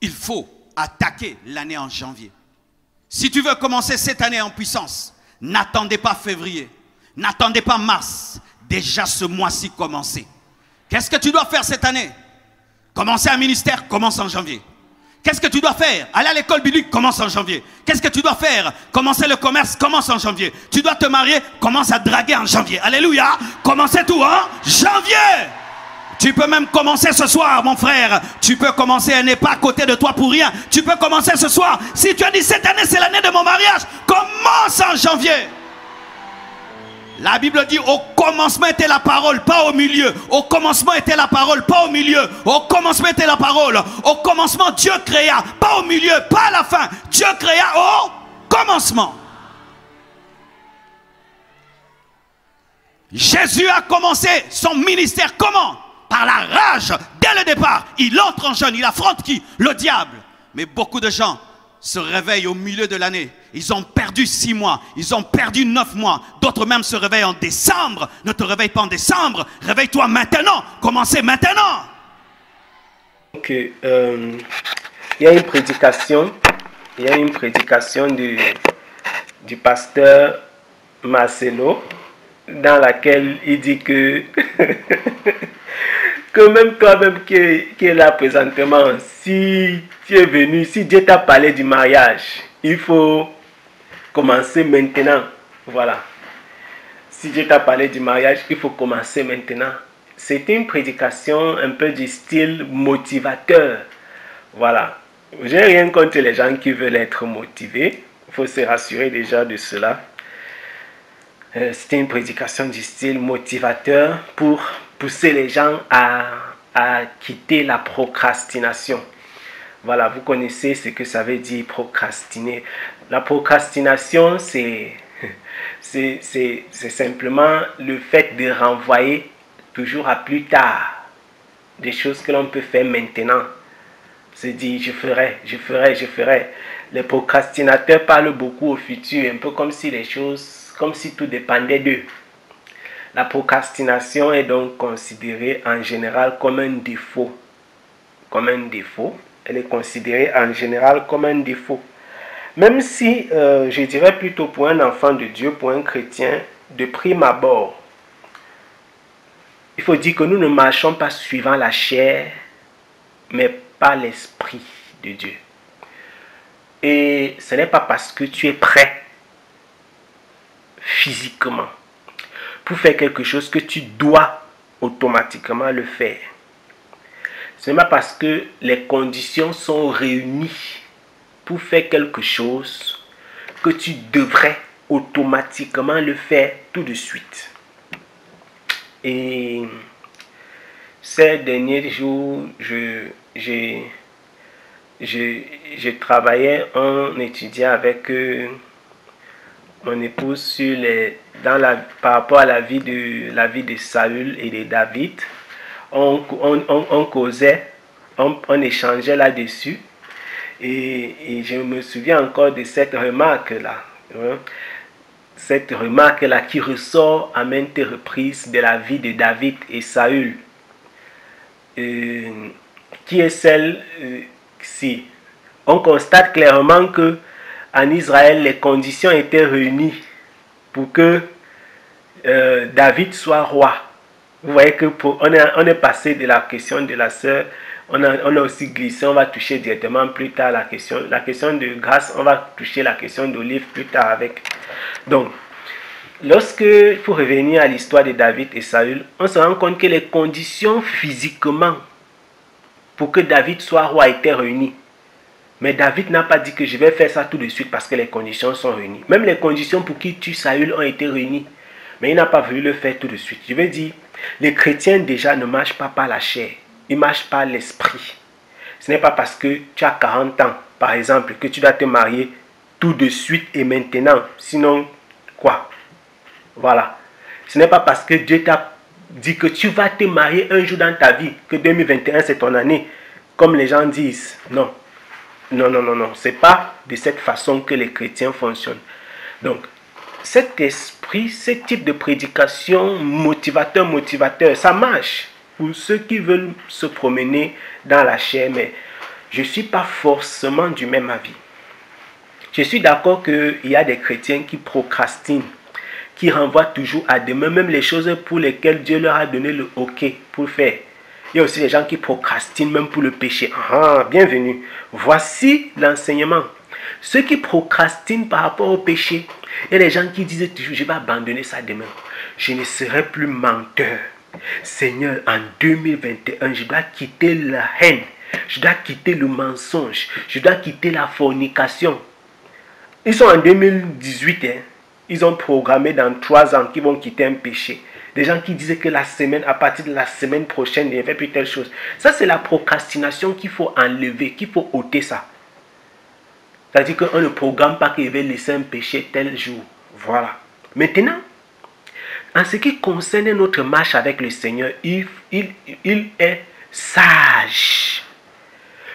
il faut attaquer l'année en janvier. Si tu veux commencer cette année en puissance, n'attendez pas février, n'attendez pas mars. Déjà ce mois-ci, commencez. Qu'est-ce que tu dois faire cette année? Commencer un ministère, commence en janvier. Qu'est-ce que tu dois faire? Aller à l'école biblique, commence en janvier. Qu'est-ce que tu dois faire? Commencer le commerce, commence en janvier. Tu dois te marier, commence à draguer en janvier. Alléluia! Commencez tout en janvier! Tu peux même commencer ce soir, mon frère. Tu peux commencer, elle n'est pas à côté de toi pour rien. Tu peux commencer ce soir. Si tu as dit cette année, c'est l'année de mon mariage, commence en janvier. La Bible dit au commencement était la parole, pas au milieu. Au commencement était la parole, pas au milieu. Au commencement était la parole. Au commencement Dieu créa, pas au milieu, pas à la fin. Dieu créa au commencement. Jésus a commencé son ministère comment? Par la rage. Dès le départ, il entre en jeûne. Il affronte qui? Le diable. Mais beaucoup de gens se réveillent au milieu de l'année. Ils ont perdu 6 mois. Ils ont perdu 9 mois. D'autres même se réveillent en décembre. Ne te réveille pas en décembre. Réveille-toi maintenant. Commencez maintenant. Donc, il y a une prédication. Il y a une prédication du pasteur Marcelo, dans laquelle il dit que que même toi-même qui est là présentement, si tu es venu, si Dieu t'a parlé du mariage, il faut commencer maintenant. Voilà. Si Dieu t'a parlé du mariage, il faut commencer maintenant. C'est une prédication un peu du style motivateur. Voilà. J'ai rien contre les gens qui veulent être motivés. Il faut se rassurer déjà de cela. C'était une prédication du style motivateur pour pousser les gens à quitter la procrastination. Voilà, vous connaissez ce que ça veut dire procrastiner. La procrastination, c'est simplement le fait de renvoyer toujours à plus tard des choses que l'on peut faire maintenant. Se dire je ferai. Les procrastinateurs parlent beaucoup au futur, un peu comme si les choses, comme si tout dépendait d'eux. La procrastination est donc considérée en général comme un défaut. Elle est considérée en général comme un défaut. Même si, je dirais plutôt pour un enfant de Dieu, pour un chrétien, de prime abord, il faut dire que nous ne marchons pas suivant la chair, mais par l'Esprit de Dieu. Et ce n'est pas parce que tu es prêt physiquement pour faire quelque chose que tu dois automatiquement le faire. Ce n'est pas parce que les conditions sont réunies pour faire quelque chose que tu devrais automatiquement le faire tout de suite. Et ces derniers jours, je travaillais en étudiant avec mon épouse par rapport à la vie de Saül et de David. On causait, on échangeait là-dessus. Et je me souviens encore de cette remarque-là. Cette remarque-là qui ressort à maintes reprises de la vie de David et Saül. Qui est celle-ci. On constate clairement que en Israël, les conditions étaient réunies pour que David soit roi. Vous voyez que on est passé de la question de la sœur, on a aussi glissé, on va toucher directement plus tard la question de grâce, on va toucher la question d'olive plus tard avec. Donc, il faut revenir à l'histoire de David et Saül, on se rend compte que les conditions physiquement pour que David soit roi étaient réunies. Mais David n'a pas dit que je vais faire ça tout de suite parce que les conditions sont réunies. Même les conditions pour qu'il tue Saül ont été réunies. Mais il n'a pas voulu le faire tout de suite. Je veux dire, les chrétiens déjà ne marchent pas par la chair. Ils marchent par l'esprit. Ce n'est pas parce que tu as 40 ans, par exemple, que tu dois te marier tout de suite et maintenant. Sinon, quoi? Voilà. Ce n'est pas parce que Dieu t'a dit que tu vas te marier un jour dans ta vie, que 2021 c'est ton année, comme les gens disent. Non. Non. Ce n'est pas de cette façon que les chrétiens fonctionnent. Donc, cet esprit, ce type de prédication motivateur, ça marche pour ceux qui veulent se promener dans la chair. Mais je ne suis pas forcément du même avis. Je suis d'accord qu'il y a des chrétiens qui procrastinent, qui renvoient toujours à demain, même les choses pour lesquelles Dieu leur a donné le OK pour faire. Il y a aussi des gens qui procrastinent même pour le péché. Ah, bienvenue. Voici l'enseignement. Ceux qui procrastinent par rapport au péché, il y a des gens qui disent toujours, je vais abandonner ça demain. Je ne serai plus menteur. Seigneur, en 2021, je dois quitter la haine. Je dois quitter le mensonge. Je dois quitter la fornication. Ils sont en 2018, hein. Ils ont programmé dans 3 ans qu'ils vont quitter un péché. Des gens qui disaient que à partir de la semaine prochaine, il ne fait plus telle chose. Ça, c'est la procrastination qu'il faut enlever, qu'il faut ôter ça. C'est-à-dire qu'on ne programme pas qu'il va laisser un péché tel jour. Voilà. Maintenant, en ce qui concerne notre marche avec le Seigneur, il est sage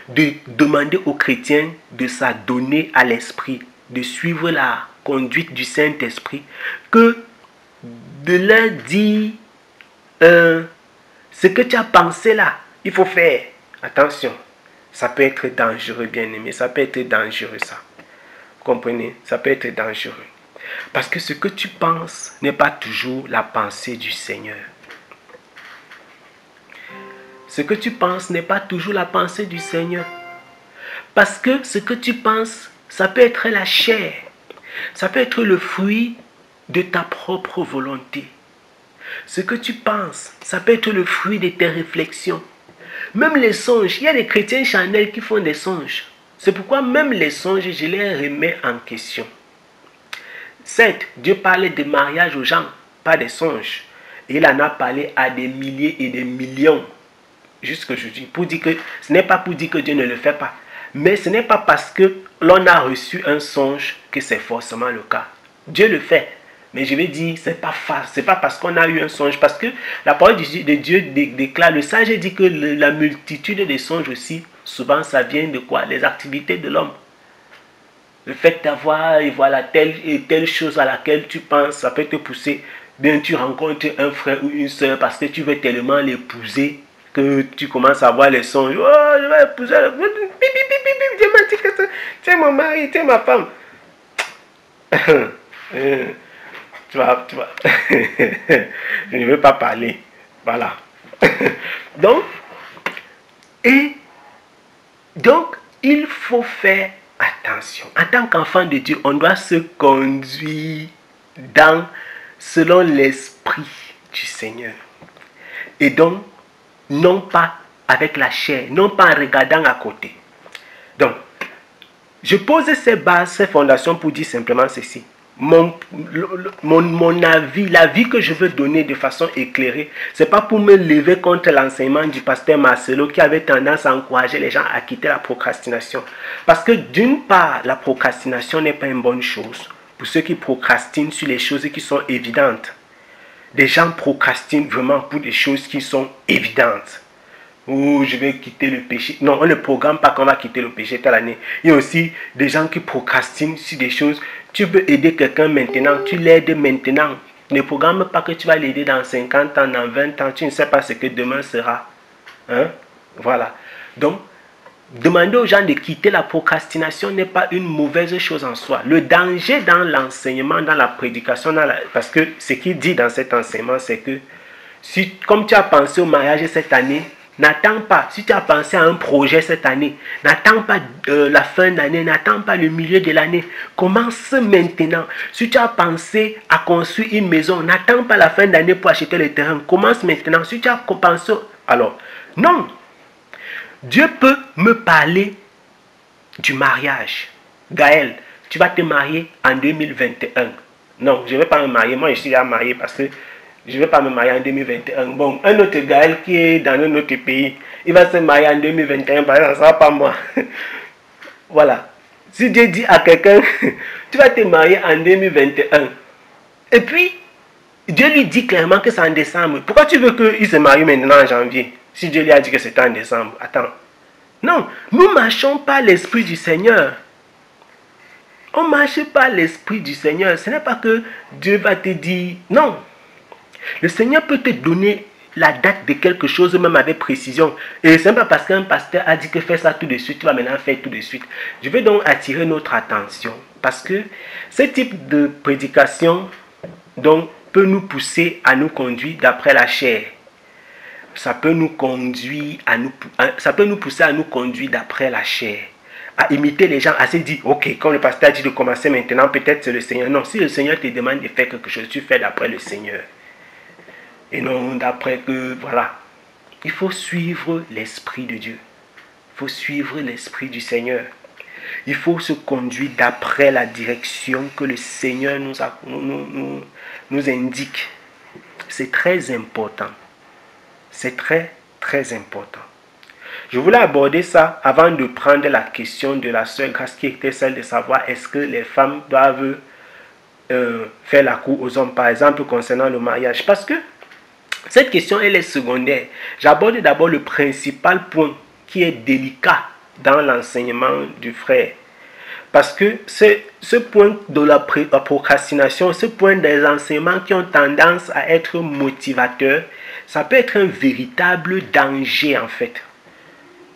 de demander aux chrétiens de s'adonner à l'Esprit, de suivre la conduite du Saint-Esprit, que de leur dire ce que tu as pensé là, il faut faire. Attention, ça peut être dangereux, bien aimé, ça peut être dangereux ça. Vous comprenez? Ça peut être dangereux. Parce que ce que tu penses n'est pas toujours la pensée du Seigneur. Ce que tu penses n'est pas toujours la pensée du Seigneur. Parce que ce que tu penses, ça peut être la chair. Ça peut être le fruit de ta propre volonté. Ce que tu penses, ça peut être le fruit de tes réflexions. Même les songes, il y a des chrétiens charnels qui font des songes. C'est pourquoi même les songes, je les remets en question. Certes, Dieu parlait de mariage aux gens, pas des songes. Et il en a parlé à des milliers et des millions. Jusqu'aujourd'hui. Pour dire que ce n'est pas pour dire que Dieu ne le fait pas. Mais ce n'est pas parce que l'on a reçu un songe que c'est forcément le cas. Dieu le fait. Mais je vais dire, c'est pas parce qu'on a eu un songe. Parce que la parole de Dieu déclare, le sage dit que la multitude des songes aussi, souvent ça vient de quoi? Les activités de l'homme. Le fait d'avoir, et voilà, telle et telle chose à laquelle tu penses, ça peut te pousser. Bien, tu rencontres un frère ou une soeur parce que tu veux tellement l'épouser que tu commences à voir les songes. Oh, je vais épouser. Dieu m'a dit que tu es mon mari, tu es ma femme. Tu vas. Je ne veux pas parler. Voilà. Donc, il faut faire attention. En tant qu'enfant de Dieu, on doit se conduire selon l'esprit du Seigneur. Et donc, non pas avec la chair, non pas en regardant à côté. Donc, je pose ces bases, ces fondations pour dire simplement ceci. Mon avis, l'avis que je veux donner de façon éclairée, ce n'est pas pour me lever contre l'enseignement du pasteur Marcelo qui avait tendance à encourager les gens à quitter la procrastination. Parce que d'une part, la procrastination n'est pas une bonne chose pour ceux qui procrastinent sur les choses qui sont évidentes. Des gens procrastinent vraiment pour des choses qui sont évidentes. Oh, je vais quitter le péché. Non, on ne programme pas qu'on va quitter le péché telle année. Il y a aussi des gens qui procrastinent sur des choses. Tu veux aider quelqu'un maintenant, tu l'aides maintenant. Ne programme pas que tu vas l'aider dans 50 ans, dans 20 ans. Tu ne sais pas ce que demain sera. Hein? Voilà. Donc, demander aux gens de quitter la procrastination n'est pas une mauvaise chose en soi. Le danger dans l'enseignement, dans la prédication, parce que ce qu'il dit dans cet enseignement, c'est que comme tu as pensé au mariage cette année, n'attends pas. Si tu as pensé à un projet cette année, n'attends pas la fin d'année, n'attends pas le milieu de l'année. Commence maintenant. Si tu as pensé à construire une maison, n'attends pas la fin d'année pour acheter le terrain. Commence maintenant. Si tu as pensé... Alors, non. Dieu peut me parler du mariage. Gaël, tu vas te marier en 2021. Non, je ne vais pas me marier. Moi, je suis déjà marié parce que je ne vais pas me marier en 2021. Bon, un autre Gaël qui est dans un autre pays, il va se marier en 2021, par exemple, ça ne sera pas moi. Voilà. Si Dieu dit à quelqu'un, tu vas te marier en 2021, et puis, Dieu lui dit clairement que c'est en décembre. Pourquoi tu veux qu'il se marie maintenant en janvier? Si Dieu lui a dit que c'était en décembre. Attends. Non, nous ne marchons pas l'esprit du Seigneur. On ne marche pas l'esprit du Seigneur. Ce n'est pas que Dieu va te dire... Non. Le Seigneur peut te donner la date de quelque chose même avec précision. Et ce n'est pas parce qu'un pasteur a dit que fais ça tout de suite, tu vas maintenant faire tout de suite. Je veux donc attirer notre attention parce que ce type de prédication donc, peut nous pousser à nous conduire d'après la chair. Ça peut nous pousser à nous conduire d'après la chair, à imiter les gens, à se dire, ok, quand le pasteur a dit de commencer maintenant, peut-être c'est le Seigneur. Non, si le Seigneur te demande de faire quelque chose, tu fais d'après le Seigneur. Et non d'après que, voilà. Il faut suivre l'Esprit de Dieu. Il faut suivre l'Esprit du Seigneur. Il faut se conduire d'après la direction que le Seigneur nous indique. C'est très important. C'est très, très important. Je voulais aborder ça avant de prendre la question de la sœur Grâce qui était celle de savoir est-ce que les femmes doivent faire la cour aux hommes, par exemple, concernant le mariage. Parce que cette question, elle est secondaire. J'aborde d'abord le principal point qui est délicat dans l'enseignement du frère. Parce que ce point de la procrastination, ce point des enseignements qui ont tendance à être motivateurs, ça peut être un véritable danger en fait.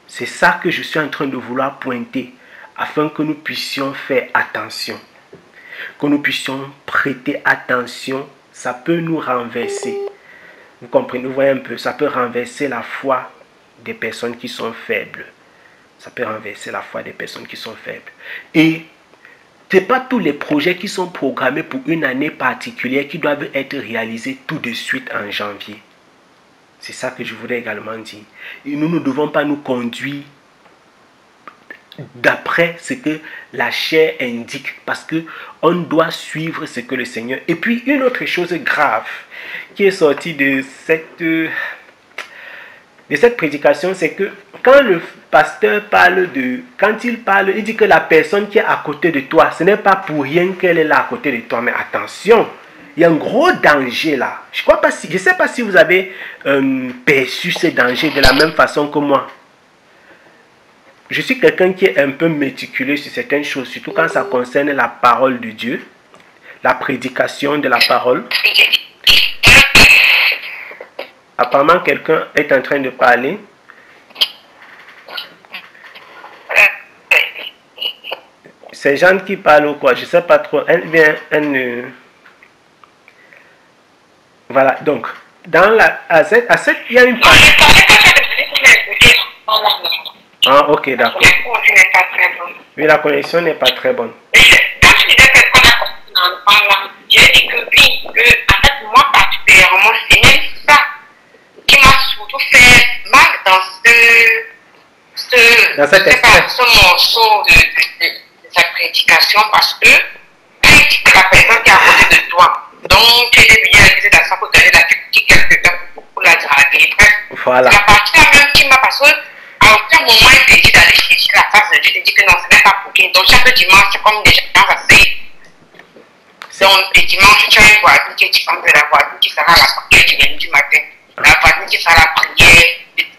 C'est ça que je suis en train de vouloir pointer afin que nous puissions faire attention. Que nous puissions prêter attention, ça peut nous renverser. Vous comprenez, vous voyez un peu, ça peut renverser la foi des personnes qui sont faibles. Ça peut renverser la foi des personnes qui sont faibles. Et ce n'est pas tous les projets qui sont programmés pour une année particulière qui doivent être réalisés tout de suite en janvier. C'est ça que je voudrais également dire. Et nous ne devons pas nous conduire d'après ce que la chair indique. Parce qu'on doit suivre ce que le Seigneur... Et puis une autre chose grave qui est sortie de cette prédication, c'est que quand le pasteur parle quand il parle, il dit que la personne qui est à côté de toi, ce n'est pas pour rien qu'elle est là à côté de toi. Mais attention, il y a un gros danger là. Je ne sais pas si vous avez perçu ce danger de la même façon que moi. Je suis quelqu'un qui est un peu méticuleux sur certaines choses, surtout quand ça concerne la parole de Dieu, la prédication de la parole. Apparemment, quelqu'un est en train de parler. C'est Jeanne qui parle ou quoi? Je ne sais pas trop. Elle vient... Voilà, donc, dans il y a une partie. Ah, ok, d'accord. Oui, la connexion n'est pas très bonne. J'ai dit que oui, en fait, moi particulièrement, c'est même ça qui m'a surtout fait mal dans ce morceau de sa prédication, parce que quand il dit que la personne qui est à côté de toi, donc tu es bien réalisé dans ça pour donner la critique quelqu'un pour la draguer. Bref, voilà. C'est la partie là même qui m'a, parce que à aucun moment il te dit d'aller chercher la face de Dieu, il te dit que non, ce n'est pas pour qui. Donc chaque dimanche, c'est comme des gens assez. Donc le dimanche, tu as une voisine qui est différente de la voisine qui sera la prière du lundi matin. La voisine qui sera la prière,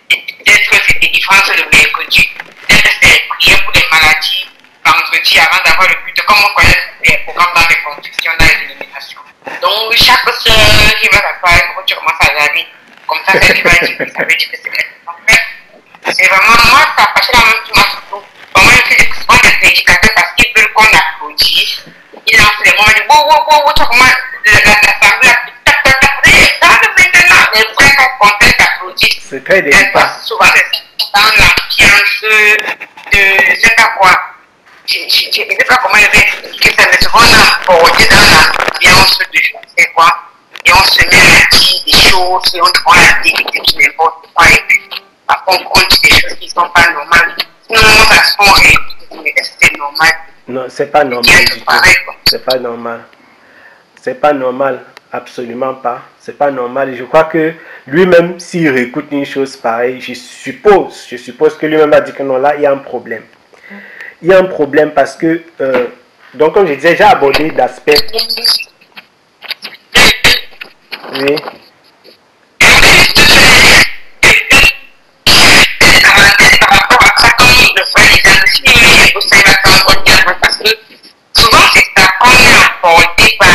peut-être c'était différent le mercredi, peut-être c'est prière pour les maladies, vendredi avant d'avoir le but de comment on connaît les programmes dans les constructions, dans les éliminations. Donc chaque soeur qui va s'asseoir, quand tu commences à laver, comme ça, c'est qui va dire que ça veut dire que c'est bien. En fait, c'est vraiment moi, ça a passé la même qui m'a surtout. Vraiment, je suis souvent des prédicateurs parce qu'ils veulent qu'on applaudisse. Ils lancent les mots, ils disent, wow, tu vois comment l'assemblée a maintenant, les vrais sont contents d'applaudir. C'est très délicat. Souvent, c'est dans l'ambiance de, je sais pas quoi. Je ne sais pas comment je vais expliquer ça, mais souvent on a abordé dans l'ambiance de je ne sais quoi, et on se met à dire des choses, et on prend la vérité de n'importe quoi, et puis après on compte des choses qui ne sont pas normales. Sinon, ça se fait, mais est-ce que c'est normal? Non, c'est pas normal du tout. C'est pas normal. C'est pas normal, absolument pas. C'est pas normal. Et je crois que lui-même, s'il réécoute une chose pareille, je suppose que lui-même a dit que non, là, il y a un problème. Il y a un problème parce que, donc comme je disais, j'ai abordé d'aspects. Oui. Parce que souvent c'est ça qu'on est emporté par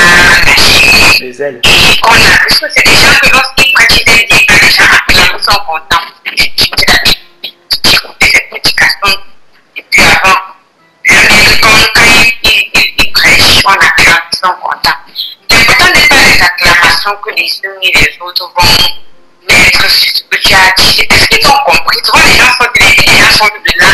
la chair. Les ailes. Et qu'on a, parce que c'est des gens que lorsqu'ils pratiquent des les uns et les autres vont mettre sur ce que tu as dit. Est-ce qu'ils ont compris? Souvent, les gens sortent de l'église, les gens sortent de là.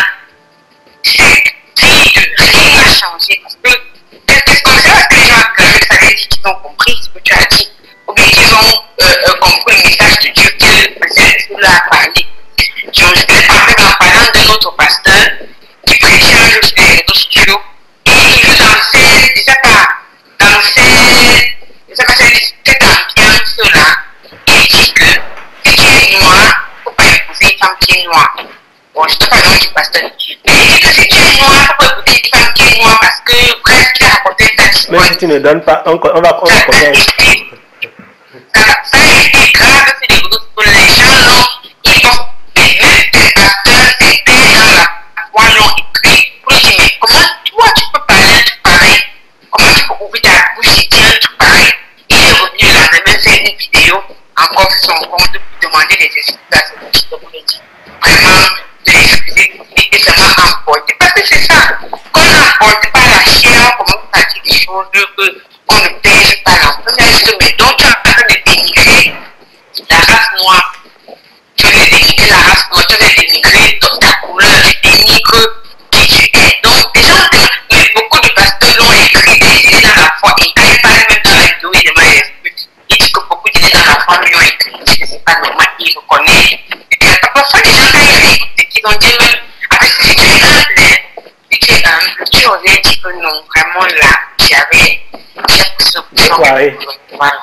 Rien n'a changé. Parce que, est-ce qu'on sait que les gens avaient dit qu'ils ont compris ce que tu as dit? Ou bien qu'ils ont compris le message de Dieu que le Seigneur a parlé. Je vais parler en parlant d'un autre pasteur qui prêchait un jour sur les réseaux sociaux. Et il veut lancer, je ne sais pas, cette ambiance-là. Et il dit que si tu es noir, il ne faut pas épouser une femme qui est noire. Bon, je ne sais pas le nom du pasteur. Mais il dit que si tu es noir, il ne faut pas épouser une femme qui est noire parce que, bref, il a raconté ça. Mais si tu ne donnes pas, on va connaître. Ça a été grave sur les réseaux sociaux. Les gens ils ont des pasteurs, des pères dans la foi l'ont écrit pour dire mais comment toi tu peux parler un truc pareil? Comment tu peux ouvrir ta bouche et dire un truc pareil? Il est revenu le lendemain faire une vidéo encore sur son compte pour demander des excuses à ce qui te voulait dire. Vraiment, de l'excuser et seulement emporter. Parce que c'est ça. Qu'on n'emporte pas la chair, comment on dit des choses qu'on ne pèse pas l'emporte. Mais donc tu es en train de dénigrer la race noire. Tu veux dénigrer la race noire, tu veux dénigrer ta couleur, tu dénigres qui tu es. Donc, les gens, mais beaucoup de pasteurs l'ont écrit et dans la foi. Et quand ils parlent même dans la vidéo, ils demandent des excuses. Ils disent que beaucoup d'idées dans la foi lui ont écrit. Ils disent que c'est pas normal, ils reconnaissent. Et puis, parfois, les gens, quand ils réécoutent, ils ont dit même, après, si tu es humble, tu aurais dit que non, vraiment là, j'avais ce voilà.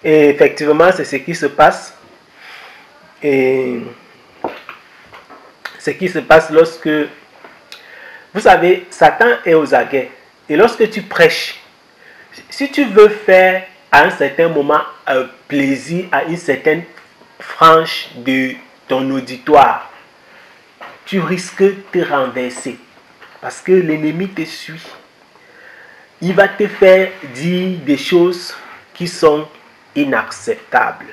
Et effectivement, c'est ce qui se passe. Et ce qui se passe lorsque, vous savez, Satan est aux aguets. Et lorsque tu prêches, si tu veux faire à un certain moment plaisir à une certaine frange de ton auditoire, tu risques de te renverser. Parce que l'ennemi te suit. Il va te faire dire des choses qui sont inacceptables,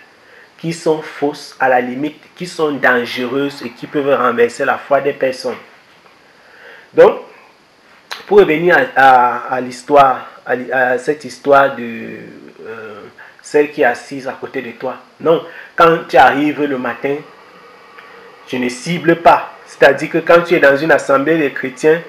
qui sont fausses à la limite, qui sont dangereuses et qui peuvent renverser la foi des personnes. Donc, pour revenir à l'histoire, à cette histoire de celle qui est assise à côté de toi. Non, quand tu arrives le matin, tu ne cibles pas. C'est-à-dire que quand tu es dans une assemblée de chrétiens,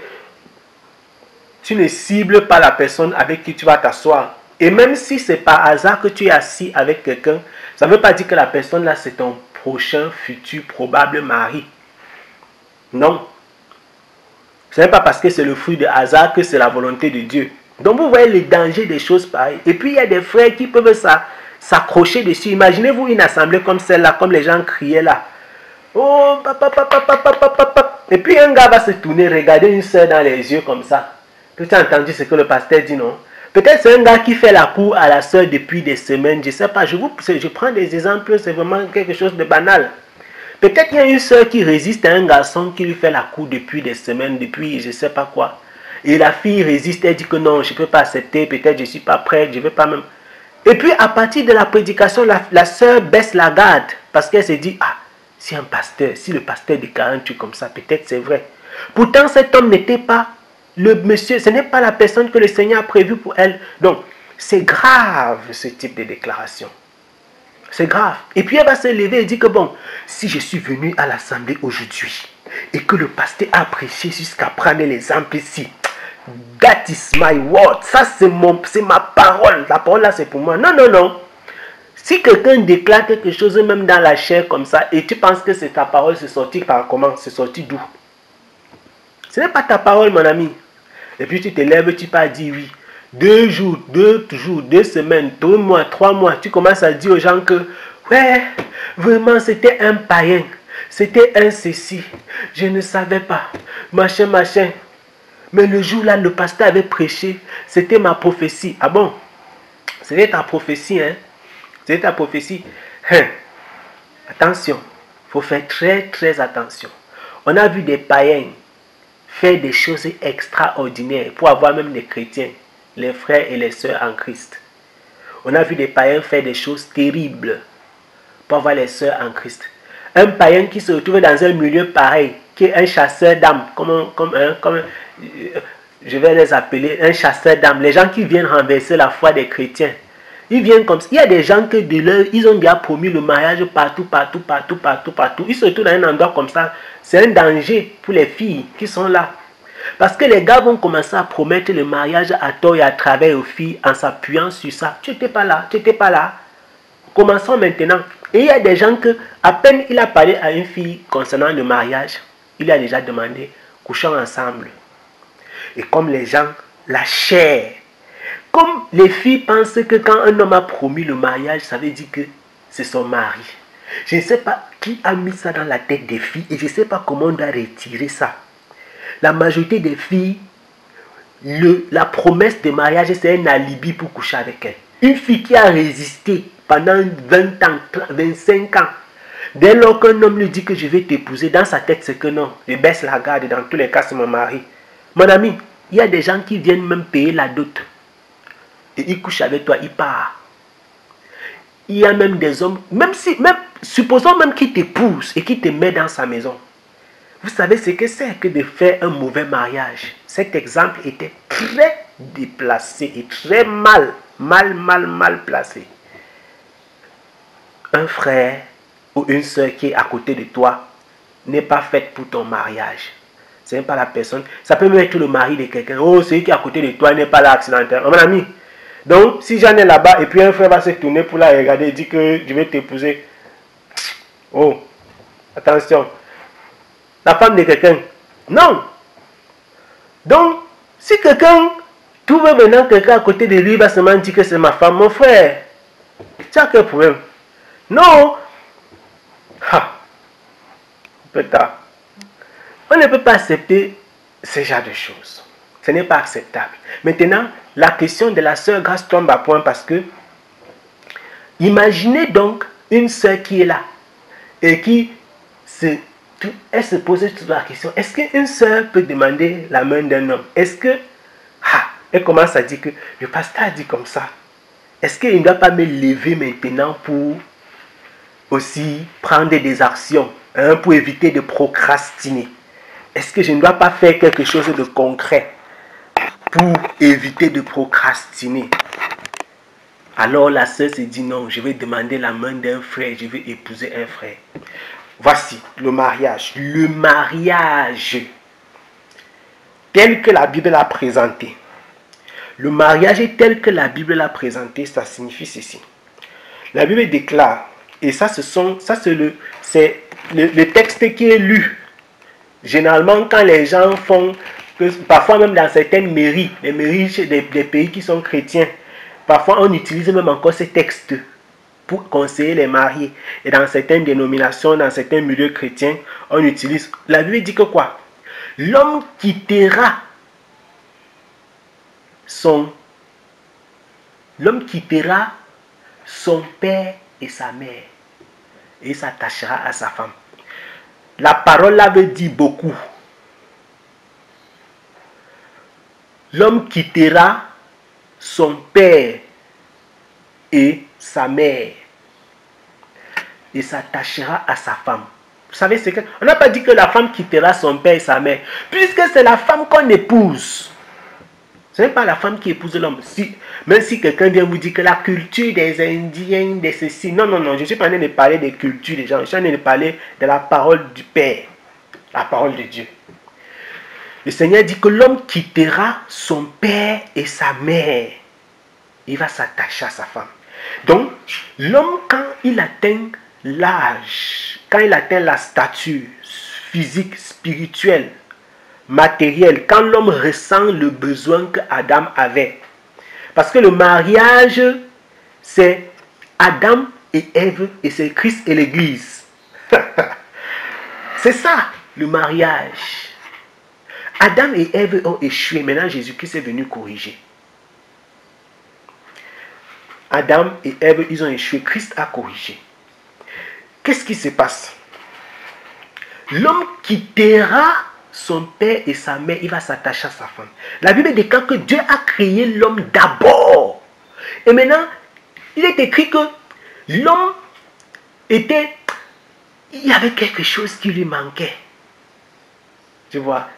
tu ne cibles pas la personne avec qui tu vas t'asseoir. Et même si c'est par hasard que tu es assis avec quelqu'un, ça ne veut pas dire que la personne là c'est ton prochain, futur, probable mari. Non. Ce n'est pas parce que c'est le fruit de hasard que c'est la volonté de Dieu. Donc vous voyez les dangers des choses pareilles. Et puis il y a des frères qui peuvent s'accrocher dessus. Imaginez-vous une assemblée comme celle-là, comme les gens criaient là. Oh, papa, papa, papa, papa, papa. Et puis un gars va se tourner, regarder une soeur dans les yeux comme ça. Tu as entendu ce que le pasteur dit, non? Peut-être c'est un gars qui fait la cour à la soeur depuis des semaines. Je ne sais pas, je prends des exemples, c'est vraiment quelque chose de banal. Peut-être qu'il y a une soeur qui résiste à un garçon qui lui fait la cour depuis des semaines, depuis je ne sais pas quoi. Et la fille résiste, elle dit que non, je ne peux pas accepter, peut-être je ne suis pas prête, je ne veux pas même. Et puis à partir de la prédication, la soeur baisse la garde parce qu'elle se dit, ah, si le pasteur déclare un truc comme ça, peut-être c'est vrai. Pourtant cet homme n'était pas le monsieur, ce n'est pas la personne que le Seigneur a prévue pour elle. Donc, c'est grave ce type de déclaration. C'est grave. Et puis elle va se lever et dire que bon, si je suis venu à l'assemblée aujourd'hui et que le pasteur a prêché jusqu'à prendre l'exemple ici, that is my word. Ça c'est ma parole. La parole là c'est pour moi. Non, non, non. Si quelqu'un déclare quelque chose même dans la chair comme ça et tu penses que c'est ta parole, c'est sorti par comment? C'est sorti d'où? Ce n'est pas ta parole, mon ami. Et puis tu te lèves, tu pars dire oui. 2 jours, 2 semaines, 2 mois, 3 mois, tu commences à dire aux gens que ouais, vraiment c'était un païen, c'était un ceci, je ne savais pas, machin, machin. Mais le jour là, le pasteur avait prêché, c'était ma prophétie. Ah bon? C'était ta prophétie, hein? C'était ta prophétie. Hein? Attention, il faut faire très très attention. On a vu des païens faire des choses extraordinaires pour avoir même les chrétiens, les frères et les sœurs en Christ. On a vu des païens faire des choses terribles pour avoir les sœurs en Christ. Un païen qui se retrouve dans un milieu pareil, qui est un chasseur d'âmes, je vais les appeler un chasseur d'âmes, les gens qui viennent renverser la foi des chrétiens. Ils viennent comme ça. Il y a des gens que de leur, ils ont déjà promis le mariage partout. Ils se retrouvent dans un endroit comme ça. C'est un danger pour les filles qui sont là. Parce que les gars vont commencer à promettre le mariage à tort et à travers aux filles en s'appuyant sur ça. Tu n'étais pas là, tu n'étais pas là. Commençons maintenant. Et il y a des gens que, à peine il a parlé à une fille concernant le mariage, il a déjà demandé, couchons ensemble. Et comme les gens, la chair, comme les filles pensent que quand un homme a promis le mariage, ça veut dire que c'est son mari. Je ne sais pas qui a mis ça dans la tête des filles et je ne sais pas comment on doit retirer ça. La majorité des filles, la promesse de mariage, c'est un alibi pour coucher avec elle. Une fille qui a résisté pendant 20 ans, 25 ans, dès lors qu'un homme lui dit que je vais t'épouser, dans sa tête c'est que non, je baisse la garde, dans tous les cas c'est mon mari. Mon ami, il y a des gens qui viennent même payer la dot. Et ils couchent avec toi, ils partent. Il y a même des hommes, supposons même qu'ils t'épousent et qu'ils te mettent dans sa maison. Vous savez ce que c'est que de faire un mauvais mariage. Cet exemple était très déplacé et très mal placé. Un frère ou une soeur qui est à côté de toi n'est pas faite pour ton mariage. Ce n'est pas la personne. Ça peut même être le mari de quelqu'un. Oh, celui qui est à côté de toi n'est pas là accidentellement. Mon ami. Donc, si j'en ai là-bas et puis un frère va se tourner pour la regarder et dire que je vais t'épouser. Oh, attention. La femme de quelqu'un. Non. Donc, si quelqu'un trouve maintenant quelqu'un à côté de lui, il va seulement dire que c'est ma femme, mon frère. Tu as quel problème? Non. Peut-être. On ne peut pas accepter ce genre de choses. Ce n'est pas acceptable. Maintenant, la question de la sœur Grâce tombe à point parce que imaginez donc une sœur qui est là et qui elle se pose toute la question, est-ce qu'une sœur peut demander la main d'un homme? Est-ce que elle commence à dire que le pasteur a dit comme ça. Est-ce qu'il ne doit pas me lever maintenant pour aussi prendre des actions pour éviter de procrastiner? Est-ce que je ne dois pas faire quelque chose de concret pour éviter de procrastiner? Alors la sœur se dit non, je vais demander la main d'un frère, je vais épouser un frère. Voici le mariage. Le mariage tel que la Bible l'a présenté. Le mariage tel que la Bible l'a présenté, ça signifie ceci. La Bible déclare, et ça c'est le texte qui est lu. Généralement, quand les gens font, parfois même dans certaines mairies, les mairies des pays qui sont chrétiens, parfois on utilise même encore ces textes pour conseiller les mariés. Et dans certaines dénominations, dans certains milieux chrétiens, on utilise. La Bible dit que quoi? L'homme quittera son père et sa mère et s'attachera à sa femme. La parole là veut dire beaucoup. L'homme quittera son père et sa mère et s'attachera à sa femme. Vous savez ce que... On n'a pas dit que la femme quittera son père et sa mère, puisque c'est la femme qu'on épouse. Ce n'est pas la femme qui épouse l'homme. Même si quelqu'un vient vous dire que la culture des Indiens, de ceci... Non, je ne suis pas en train de parler des cultures des gens. Je suis en train de parler de la parole du Père. La parole de Dieu. Le Seigneur dit que l'homme quittera son père et sa mère. Il va s'attacher à sa femme. Donc, l'homme, quand il atteint l'âge, quand il atteint la stature physique, spirituelle, matérielle, quand l'homme ressent le besoin que Adam avait. Parce que le mariage, c'est Adam et Ève et c'est Christ et l'Église. C'est ça, le mariage. Adam et Ève ont échoué. Maintenant, Jésus-Christ est venu corriger. Adam et Ève, ils ont échoué. Christ a corrigé. Qu'est-ce qui se passe? L'homme quittera son père et sa mère, il va s'attacher à sa femme. La Bible déclare que Dieu a créé l'homme d'abord. Et maintenant, il est écrit que l'homme il y avait quelque chose qui lui manquait. Tu vois?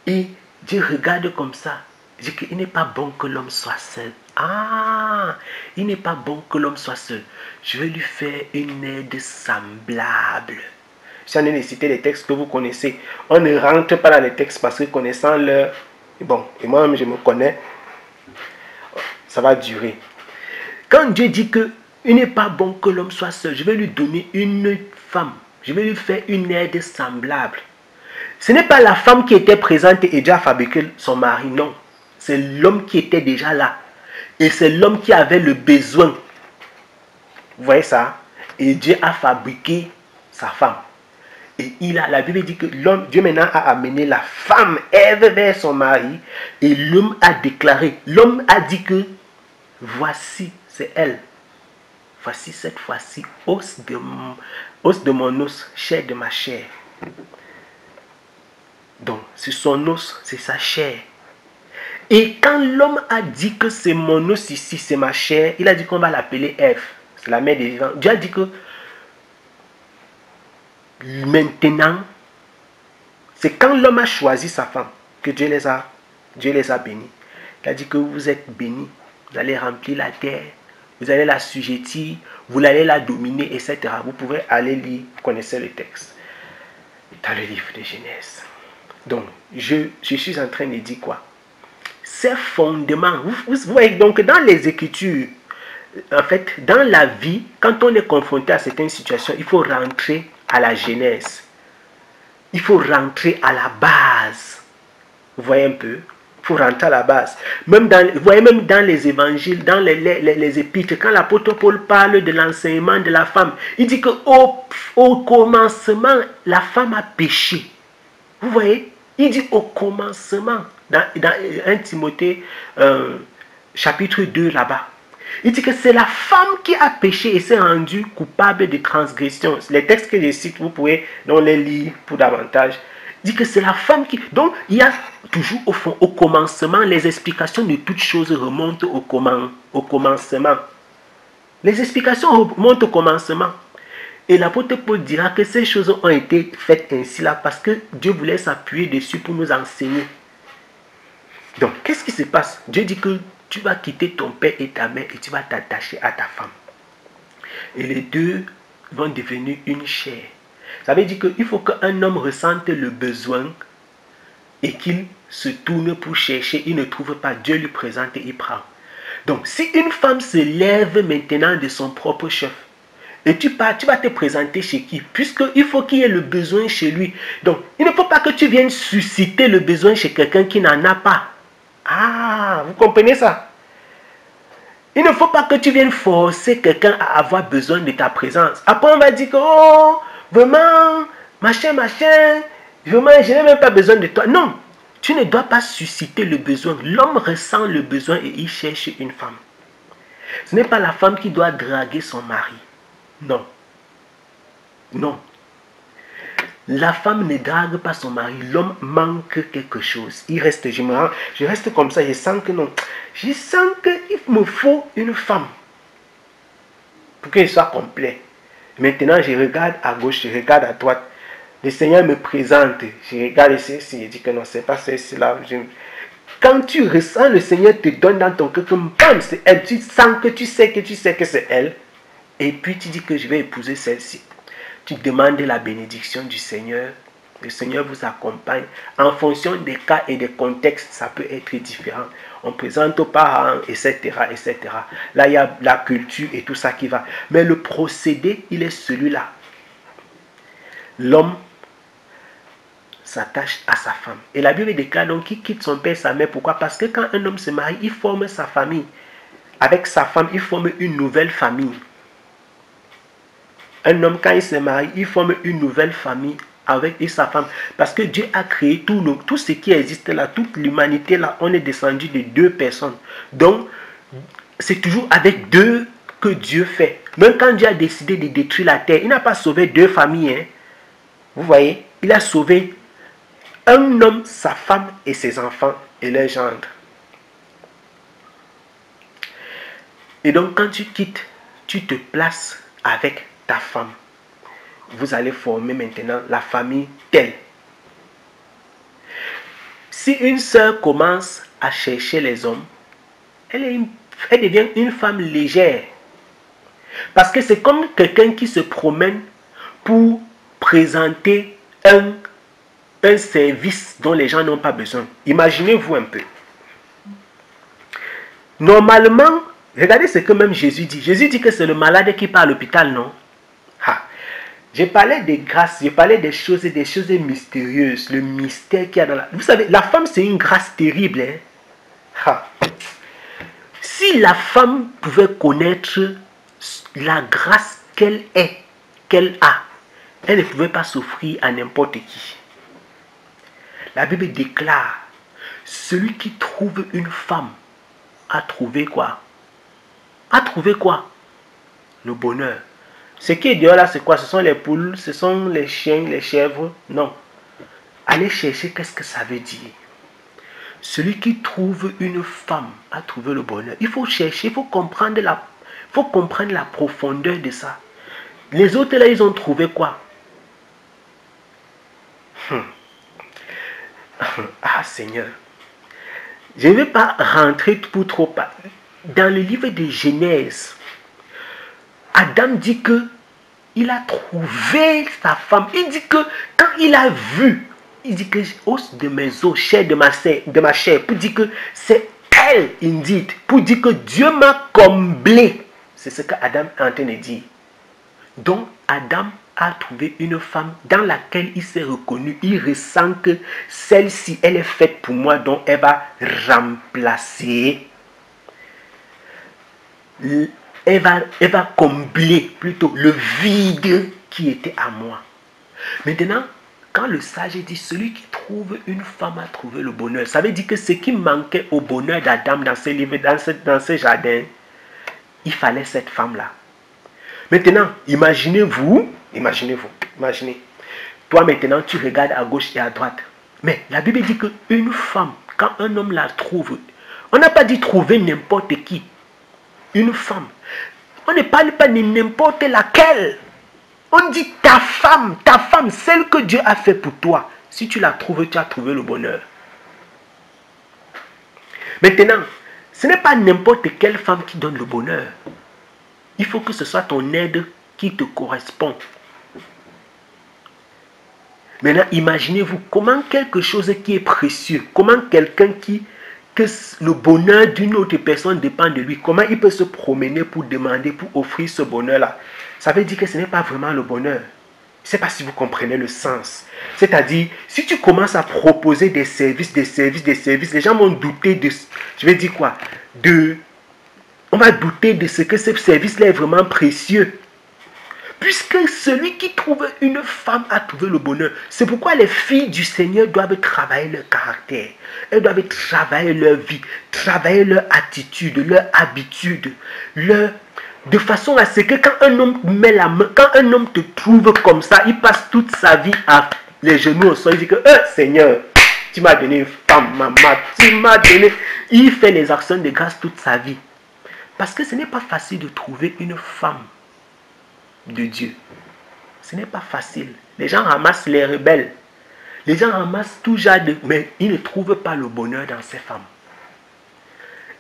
Et Dieu regarde comme ça. Il dit qu'il n'est pas bon que l'homme soit seul. Ah, il n'est pas bon que l'homme soit seul. Je vais lui faire une aide semblable. J'en ai cité les textes que vous connaissez. On ne rentre pas dans les textes parce que connaissant leur... Bon, et moi-même je me connais. Ça va durer. Quand Dieu dit que il n'est pas bon que l'homme soit seul, je vais lui donner une femme. Je vais lui faire une aide semblable. Ce n'est pas la femme qui était présente et Dieu a fabriqué son mari, non. C'est l'homme qui était déjà là. Et c'est l'homme qui avait le besoin. Vous voyez ça? Et Dieu a fabriqué sa femme. Et la Bible dit que Dieu maintenant a amené la femme, Ève, vers son mari. Et l'homme a déclaré, l'homme a dit que voici, c'est elle. Voici cette fois-ci, os de mon os, chair de ma chair. Donc, c'est son os, c'est sa chair. Et quand l'homme a dit que c'est mon os ici, c'est ma chair, il a dit qu'on va l'appeler Ève. C'est la mère des vivants. Dieu a dit que maintenant, c'est quand l'homme a choisi sa femme que Dieu les a bénis. Il a dit que vous êtes bénis, vous allez remplir la terre, vous allez l'assujettir, vous allez la dominer, etc. Vous pouvez aller lire, vous connaissez le texte, dans le livre de Genèse. Donc, je suis en train de dire quoi? Ces fondements, vous voyez donc dans les Écritures, en fait, dans la vie, quand on est confronté à certaines situations, il faut rentrer à la genèse. Il faut rentrer à la base. Vous voyez un peu? Il faut rentrer à la base. Vous voyez même dans les évangiles, dans les épîtres, quand l'apôtre Paul parle de l'enseignement de la femme, il dit qu'au commencement, la femme a péché. Vous voyez? Il dit au commencement, dans 1 Timothée chapitre 2 là-bas. Il dit que c'est la femme qui a péché et s'est rendue coupable de transgression. Les textes que je cite, vous pouvez donc les lire pour davantage. Il dit que c'est la femme qui... Donc, il y a toujours au fond, au commencement, les explications de toutes choses remontent au commencement. Les explications remontent au commencement. Et l'apôtre Paul dira que ces choses ont été faites ainsi là parce que Dieu voulait s'appuyer dessus pour nous enseigner. Donc, qu'est-ce qui se passe? Dieu dit que tu vas quitter ton père et ta mère et tu vas t'attacher à ta femme. Et les deux vont devenir une chair. Ça veut dire qu'il faut qu'un homme ressente le besoin et qu'il se tourne pour chercher. Il ne trouve pas. Dieu lui présente et il prend. Donc, si une femme se lève maintenant de son propre chef, et tu vas te présenter chez qui? Puisqu'il faut qu'il y ait le besoin chez lui. Donc, il ne faut pas que tu viennes susciter le besoin chez quelqu'un qui n'en a pas. Ah, vous comprenez ça? Il ne faut pas que tu viennes forcer quelqu'un à avoir besoin de ta présence. Après, on va dire que, oh, vraiment, machin, vraiment, je n'ai même pas besoin de toi. Non, tu ne dois pas susciter le besoin. L'homme ressent le besoin et il cherche une femme. Ce n'est pas la femme qui doit draguer son mari. Non. Non. La femme ne drague pas son mari. L'homme manque quelque chose. Il reste, je reste comme ça. Je sens que non. Je sens qu'il me faut une femme. Pour qu'il soit complet. Maintenant, je regarde à gauche, je regarde à droite. Le Seigneur me présente. Je regarde ici, je dis que non, c'est pas ceci là. Quand tu ressens, le Seigneur te donne dans ton cœur comme femme, c'est elle. Tu sens que tu sais que c'est elle. Et puis tu dis que je vais épouser celle-ci. Tu demandes la bénédiction du Seigneur. Le Seigneur vous accompagne. En fonction des cas et des contextes, ça peut être différent. On présente aux parents, etc., etc. Là, il y a la culture et tout ça qui va. Mais le procédé, il est celui-là. L'homme s'attache à sa femme. Et la Bible déclare donc qu'il quitte son père et sa mère. Pourquoi? Parce que quand un homme se marie, il forme sa famille. Avec sa femme, il forme une nouvelle famille. Un homme, quand il se marie, il forme une nouvelle famille avec sa femme. Parce que Dieu a créé tout ce qui existe là, toute l'humanité là, on est descendu de deux personnes. Donc, c'est toujours avec deux que Dieu fait. Même quand Dieu a décidé de détruire la terre, il n'a pas sauvé deux familles. Hein. Vous voyez, il a sauvé un homme, sa femme et ses enfants et leurs gendres. Et donc, quand tu quittes, tu te places avec ta femme. Vous allez former maintenant la famille telle. Si une sœur commence à chercher les hommes, elle devient une femme légère. Parce que c'est comme quelqu'un qui se promène pour présenter un service dont les gens n'ont pas besoin. Imaginez-vous un peu. Normalement, regardez ce que même Jésus dit. Jésus dit que c'est le malade qui part à l'hôpital, non? J'ai parlé des grâces, j'ai parlé des choses mystérieuses, le mystère qu'il y a dans la... Vous savez, la femme, c'est une grâce terrible. Si la femme pouvait connaître la grâce qu'elle a, elle ne pouvait pas s'offrir à n'importe qui. La Bible déclare, celui qui trouve une femme a trouvé quoi? A trouvé quoi? Le bonheur. Ce qui est dehors là, c'est quoi? Ce sont les poules, ce sont les chiens, les chèvres? Non. Allez chercher qu'est-ce que ça veut dire. Celui qui trouve une femme a trouvé le bonheur. Il faut chercher, il faut comprendre la profondeur de ça. Les autres là, ils ont trouvé quoi? Ah Seigneur. Je ne vais pas rentrer pour trop. Dans le livre de Genèse, Adam dit que il a trouvé sa femme. Il dit que quand il a vu, il dit que os de mes os, chair de ma chair, pour dire que c'est elle, indeed, pour dire que Dieu m'a comblé. C'est ce que Adam est en train de dire. Donc Adam a trouvé une femme dans laquelle il s'est reconnu. Il ressent que celle-ci, elle est faite pour moi, donc elle va remplacer. Elle va combler plutôt le vide qui était à moi. Maintenant, quand le sage dit celui qui trouve une femme a trouvé le bonheur, ça veut dire que ce qui manquait au bonheur d'Adam dans ce livre, dans ce jardin, il fallait cette femme-là. Maintenant, imaginez. Toi maintenant, tu regardes à gauche et à droite. Mais la Bible dit qu'une femme, quand un homme la trouve, on n'a pas dit trouver n'importe qui. Une femme. On ne parle pas de n'importe laquelle. On dit ta femme, celle que Dieu a fait pour toi. Si tu la trouves, tu as trouvé le bonheur. Maintenant, ce n'est pas n'importe quelle femme qui donne le bonheur. Il faut que ce soit ton aide qui te correspond. Maintenant, imaginez-vous comment quelque chose qui est précieux, comment quelqu'un que le bonheur d'une autre personne dépend de lui, comment il peut se promener pour demander, pour offrir ce bonheur-là. Ça veut dire que ce n'est pas vraiment le bonheur. Je ne sais pas si vous comprenez le sens. C'est-à-dire, si tu commences à proposer des services, les gens vont douter de... Je vais dire quoi? On va douter de ce que ce service-là est vraiment précieux. Puisque celui qui trouve une femme a trouvé le bonheur. C'est pourquoi les filles du Seigneur doivent travailler leur caractère. Elles doivent travailler leur vie, travailler leur attitude, leur habitude, de façon à ce que quand un homme met la main, quand un homme te trouve comme ça, il passe toute sa vie à les genoux au sol. Il dit que Seigneur, tu m'as donné une femme, maman, tu m'as donné. Il fait les actions de grâce toute sa vie. Parce que ce n'est pas facile de trouver une femme de Dieu. Ce n'est pas facile. Les gens ramassent les rebelles. Les gens ramassent tout genre de... Mais ils ne trouvent pas le bonheur dans ces femmes.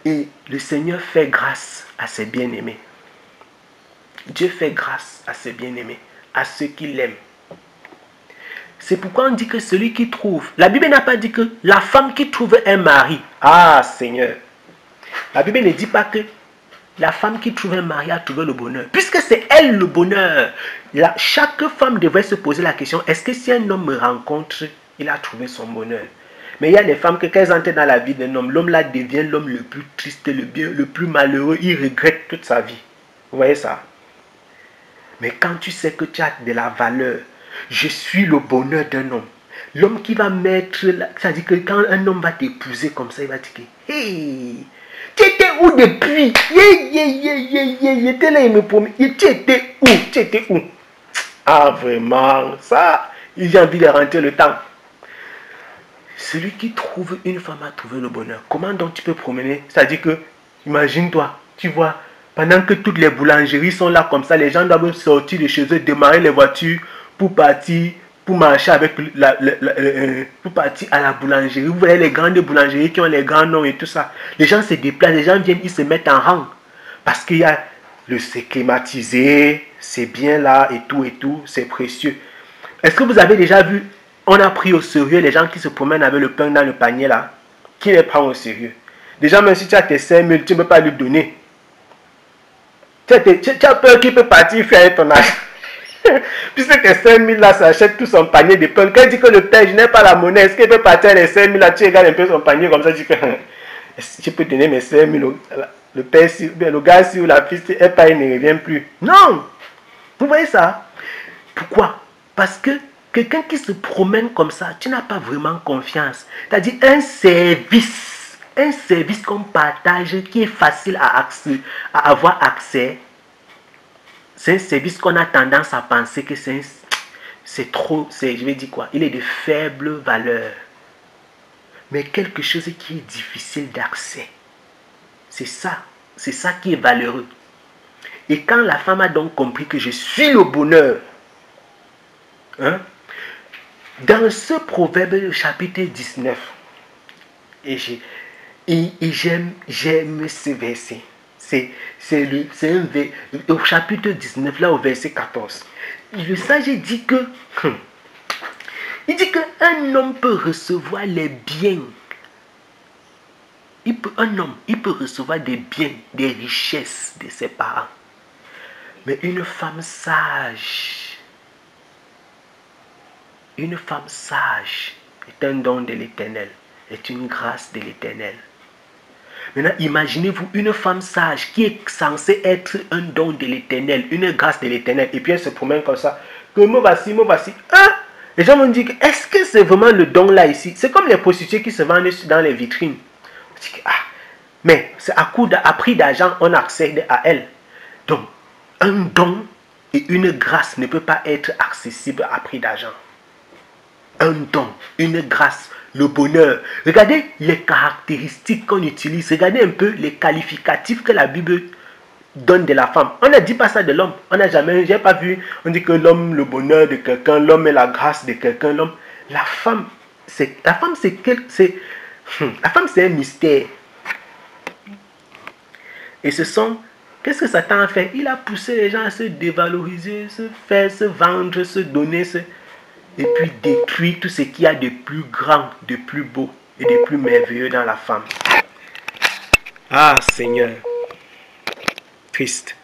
Et le Seigneur fait grâce à ses bien-aimés. Dieu fait grâce à ses bien-aimés, à ceux qui l'aiment. C'est pourquoi on dit que celui qui trouve... La Bible n'a pas dit que la femme qui trouve un mari. Ah Seigneur. La Bible ne dit pas que la femme qui trouve un mari a trouvé le bonheur. Puisque c'est elle le bonheur. Chaque femme devrait se poser la question, est-ce que si un homme me rencontre, il a trouvé son bonheur? Mais il y a des femmes que quand elles entrent dans la vie d'un homme, l'homme là devient l'homme le plus triste, le plus malheureux. Il regrette toute sa vie. Vous voyez ça? Mais quand tu sais que tu as de la valeur, je suis le bonheur d'un homme. L'homme qui va mettre... C'est-à-dire que quand un homme va t'épouser comme ça, il va dire que... Hey, tu étais où depuis? J'étais là, il me promet. Tu étais où? Ah, vraiment, ça, j'ai envie de rentrer le temps. Celui qui trouve une femme a trouvé le bonheur. Comment donc tu peux promener? C'est-à-dire que, imagine-toi, tu vois, pendant que toutes les boulangeries sont là comme ça, les gens doivent sortir de chez eux, démarrer les voitures pour partir pour marcher avec pour partir à la boulangerie. Vous voyez les grandes boulangeries qui ont les grands noms et tout ça. Les gens se déplacent, les gens viennent, ils se mettent en rang. Parce qu'il y a c'est climatisé, c'est bien là et tout, c'est précieux. Est-ce que vous avez déjà vu, on a pris au sérieux les gens qui se promènent avec le pain dans le panier là? Qui les prend au sérieux? Déjà, même si tu as tes 5 000, tu ne peux pas lui donner. Tu as peur qu'il peut partir faire ton âge. Puisque tes 5 000 là, ça achète tout son panier de pain. Quand il dit que le père, je n'ai pas la monnaie, est-ce qu'il peut partir les 5 000 là? Tu regardes un peu son panier comme ça, tu dis que je peux donner mes 5 000. Le père, le gars, si ou la fille, elle part, il ne revient plus. Non! Vous voyez ça? Pourquoi? Parce que quelqu'un qui se promène comme ça, tu n'as pas vraiment confiance. C'est-à-dire un service qu'on partage, qui est facile à avoir accès. C'est un service qu'on a tendance à penser que c'est trop, je vais dire quoi, il est de faible valeur. Mais quelque chose qui est difficile d'accès. C'est ça qui est valeureux. Et quand la femme a donc compris que je suis le bonheur, hein, dans ce proverbe chapitre 19, et j'aime ce verset. C'est au chapitre 19, là au verset 14. Le sage dit que qu'un homme peut recevoir les biens. Un homme, il peut recevoir des biens, des richesses de ses parents. Mais une femme sage est un don de l'Éternel, est une grâce de l'Éternel. Maintenant, imaginez-vous une femme sage qui est censée être un don de l'Éternel, une grâce de l'Éternel, et puis elle se promène comme ça, que me voici. Hein? Les gens vont dire, est-ce que c'est vraiment le don là ici? C'est comme les prostituées qui se vendent dans les vitrines. Mais c'est à prix d'argent, on accède à elle. Donc, un don et une grâce ne peut pas être accessible à prix d'argent. Un don, une grâce, le bonheur. Regardez les caractéristiques qu'on utilise. Regardez un peu les qualificatifs que la Bible donne de la femme. On ne dit pas ça de l'homme. On n'a jamais, j'ai pas vu, on dit que l'homme, le bonheur de quelqu'un, l'homme est la grâce de quelqu'un, l'homme. La femme, c'est un mystère. Et qu'est-ce que Satan a fait? Il a poussé les gens à se dévaloriser, se vendre, se donner, et puis détruire tout ce qu'il y a de plus grand, de plus beau et de plus merveilleux dans la femme. Ah Seigneur, triste.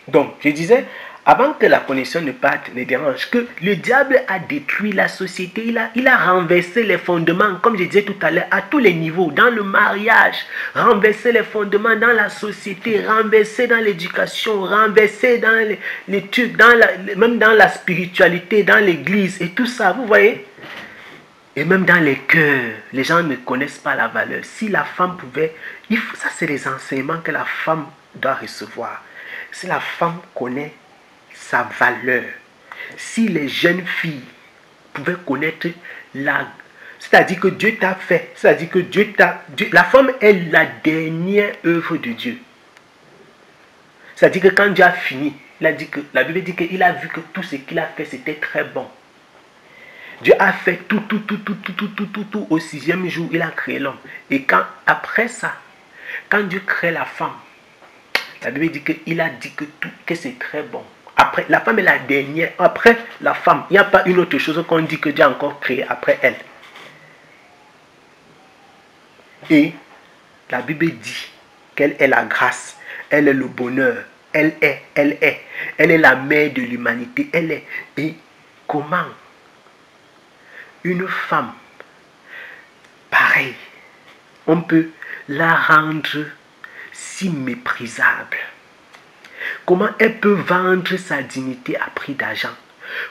Donc, je disais, avant que la connexion ne parte, ne dérange, que le diable a détruit la société, il a renversé les fondements, comme je disais tout à l'heure, à tous les niveaux, dans le mariage, renversé les fondements dans la société, renversé dans l'éducation, renversé dans l'étude, même dans la spiritualité, dans l'église et tout ça, vous voyez? Et même dans les cœurs, les gens ne connaissent pas la valeur. Si la femme pouvait, ça c'est les enseignements que la femme doit recevoir. Si la femme connaît sa valeur, si les jeunes filles pouvaient connaître c'est-à-dire que Dieu t'a fait, c'est-à-dire que la femme est la dernière œuvre de Dieu. C'est-à-dire que quand Dieu a fini, la Bible dit qu'il a vu que tout ce qu'il a fait c'était très bon. Dieu a fait tout au 6e jour, il a créé l'homme. Et après ça, quand Dieu crée la femme, la Bible dit qu'il a dit que c'est très bon. Après, la femme est la dernière. Après la femme, il n'y a pas une autre chose qu'on dit que Dieu a encore créé après elle. Et la Bible dit qu'elle est la grâce, elle est le bonheur, elle est la mère de l'humanité, elle est. Et comment une femme pareille, on peut la rendre si méprisable? Comment elle peut vendre sa dignité à prix d'argent?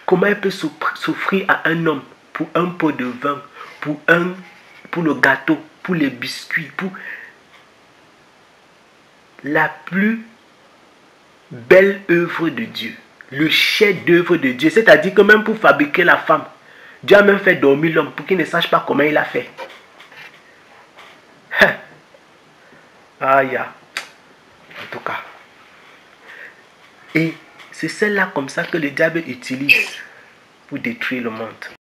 Comment elle peut s'offrir à un homme pour un pot de vin, pour le gâteau, pour les biscuits, pour la plus belle œuvre de Dieu, le chef-d'œuvre de Dieu? C'est-à-dire que même pour fabriquer la femme, Dieu a même fait dormir l'homme pour qu'il ne sache pas comment il a fait. Aïe, en tout cas. Et c'est celle-là comme ça que le diable utilise pour détruire le monde.